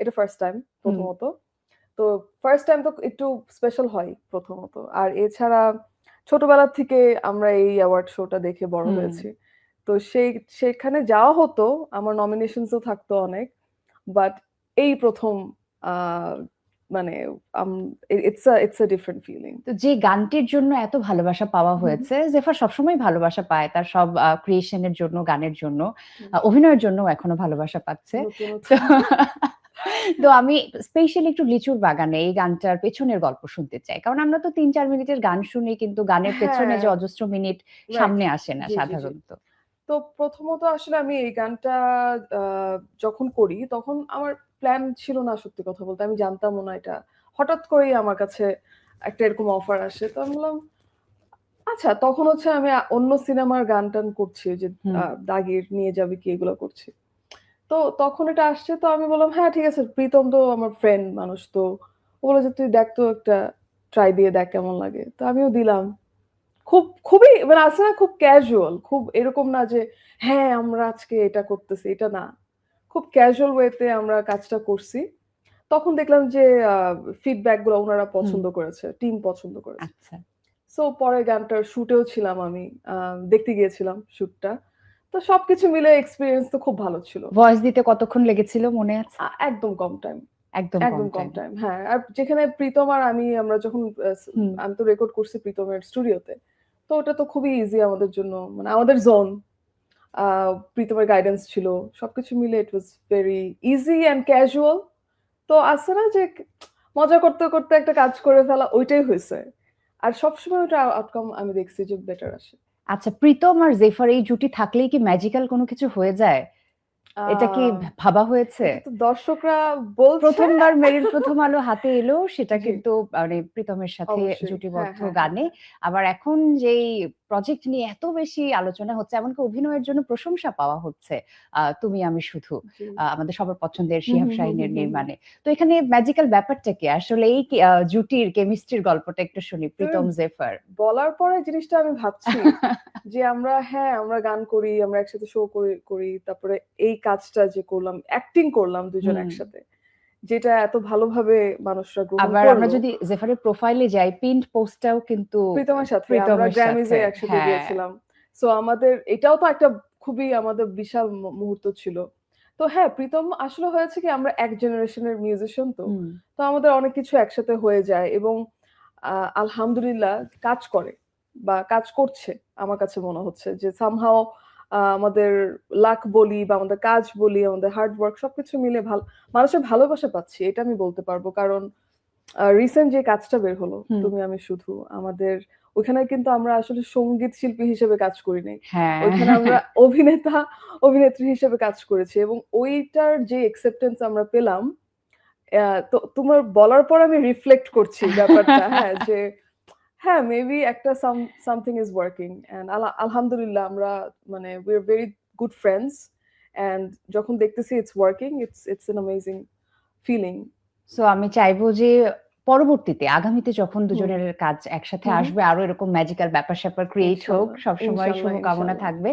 এটা first time প্রথমত। তো ফার্স্ট টাইম তো একটু স্পেশাল হয় প্রথমত। আর এছাড়া ছোটবেলা থেকে আমরা এই অ্যাওয়ার্ড শোটা দেখে বড় হয়েছি। তো সেখানে যাওয়া হতো, আমার নমিনেশনস ও থাকতো অনেক। বাট এই প্রথম মানে ইটস আ ডিফারেন্ট ফিলিং। তো যে গানটির জন্য এত ভালোবাসা পাওয়া হয়েছে, জেফার সবসময় ভালোবাসা পায় তার সব ক্রিয়েশনের জন্য, গানের জন্য, অভিনয়ের জন্য এখনো ভালোবাসা পাচ্ছে। নতুন তো তো আমি স্পেশালি একটু লিচুর বাগানে এই গানটার পেছনের গল্প শুনতে চাই, কারণ আমরা তো 3-4 মিনিটের গান শুনি, কিন্তু গানের পেছনে যে হ্যাঁ, অজস্র মিনিট রাইট। সামনে আসে না জি, জি, জি। সাধারণত। তো প্রথমত আসলে আমি এই গানটা আ যখন করি তখন আমার প্ল্যান ছিল না, সত্যি কথা বলতে। আমি জানতামও না এটা। হঠাৎ করেই আমার কাছে একটা এরকম অফার আসে। তো আমি বললাম আচ্ছা, তখন হচ্ছে আমি অন্য সিনেমার গান-টান করছি, যে হুম। 'দাগির', 'নিয়ে যাবি কি' এগুলো করছি। তো তখন এটা আসছে, তো আমি বললাম, "হ্যাঁ, ঠিক আছে।" প্রীতম তো আমার ফ্রেন্ড মানুষ, তো ও বলল যে, "তুই দেখ তো, একটা ট্রাই দিয়ে দেখ কেমন লাগে।" তো আমিও দিলাম। খুবই মানে আছে না, খুব ক্যাজুয়াল, খুব এরকম না যে, হ্যাঁ, আমরা আজকে এটা করতেছি, এটা না। খুব ক্যাজুয়াল ওয়েতে আমরা কাজটা করছি। তখন দেখলাম যে আ ফিডব্যাক গুলো উনারা হুম। পছন্দ করেছে, টিম পছন্দ করেছে। আচ্ছা। সো পরে গানটার শুটেও ছিলাম আমি। আ দেখতে গিয়েছিলাম শুটটা। তো সবকিছু মিলে এক্সপেরিয়েন্স তো খুব ভালো ছিল। ভয়েস দিতে কতক্ষণ লেগেছিল মনে আছে? একদম কম টাইম। একদম কম একদম কম টাইম। টাইম। হ্যাঁ, আর যেখানে প্রীতম আর আমরা যখন হুম। আমি তো রেকর্ড করছি প্রীতমের স্টুডিওতে। তো ওটা তো খুবই ইজি আমাদের জন্য। মানে আমাদের জোন। আ প্রীতমের গাইডেন্স ছিল। সবকিছু মিলে it was very easy and casual. তো আছে না যে মজা করতে, করতে একটা কাজ করে ফেলা, ওইটাই হইছে। আর সবসময় ওটার আউটকাম আমি দেখছি যে বেটার আসে। আচ্ছা, প্রীতম আর জেফার এই জুটি থাকলেই কি ম্যাজিক্যাল কোনো কিছু হয়ে যায়? আ এটা কি ভাবা হয়েছে? এটা তো দর্শকরা বলছে। প্রথমবার মেরিল প্রথম আলো হাতে এলো সেটা জি, কিন্তু মানে প্রীতমের সাথে অবশ্যই। হ্যাঁ, জুটিবদ্ধ হ্যাঁ, হ্যাঁ, গানে। হ্যাঁ। আবার এখন যেই প্রজেক্ট নিয়ে এত বেশি আলোচনা হচ্ছে, এমনকি অভিনয়ের জন্য প্রশংসা পাওয়া হচ্ছে। 'তুমি আমি শুধু', জি। আমাদের সবার পছন্দের হুম, শিহাব হুম, হুম, হুম, শাহীনের হুম, হুম। নির্মাণে। তো এখানে ম্যাজিক্যাল ব্যাপারটা কি? আসলে এই জুটির কেমিস্ট্রির গল্পটা একটু শুনি, তুমি প্রীতম জেফার। বলার পরে জিনিসটা আমি ভাবছি যে আমরা গান করি, আমরা একসাথে শো করি। তারপরে এই কাজটা যে করলাম, অ্যাক্টিং করলাম ২ জন হুম। একসাথে। যেটা এত ভালোভাবে মানুষরা গ্রহণ আবার আমরা করল। যদি জেফারের প্রোফাইলে যাই, পিন্ড পোস্টটাও কিন্তু প্রীতমের সাথে আমরা প্রীতমের গ্র্যামিজ সাথে। এ একসাথে হ্যাঁ। গিয়েছিলাম। সো আমাদের এটাও তো একটা খুবই আমাদের বিশাল মুহূর্ত ছিল। তো হ্যাঁ, প্রীতম আসলে হয়েছে কি, আমরা এক জেনারেশনের মিউজিশিয়ান তো। হুম। তো আমাদের অনেক কিছু একসাথে হয়ে যায় এবং আলহামদুলিল্লাহ কাজ করে বা কাজ করছে। আমার কাছে মনে হচ্ছে যে সামহাউ আমাদের লাক বলি বা আমাদের কাজ বলি, আমাদের হার্ড ওয়ার্ক সবকিছু মিলে মানুষের ভালোবাসা পাচ্ছি। এটা আমি বলতে পারব। কারণ রিসেন্ট যে কাজটা বের হলো, হুম। 'তুমি আমি শুধু', আমাদের ওখানে কিন্তু আমরা আসলে সঙ্গীত শিল্পী হিসেবে কাজ করি নাই। হ্যাঁ। ওইখানে আমরা অভিনেত্রী হিসেবে কাজ করেছি এবং ওইটার যে অ্যাকসেপ্টেন্স আমরা পেলাম, তো তোমার বলার পর আমি রিফ্লেক্ট করছি ব্যাপারটা, হ্যাঁ, যে হ্যাঁ, মেবি একটা সামথিং ইস ওয়ার্কিং অ্যান্ড আলহামদুলিল্লাহ আমরা মানে we are very good friends and যখন দেখতেছি it's working, it's an amazing feeling. So আমি চাইবো যে পরবর্তীতে আগামীতে যখন হুম, দুজনের কাজ একসাথে হু, হু। আসবে, আরো এরকম ম্যাজিক্যাল ব্যাপার-স্যাপার ক্রিয়েট হোক। ইনশাআল্লাহ, সবসময় ইনশাআল্লাহ, শুভকামনা ইনশাআল্লাহ। থাকবে।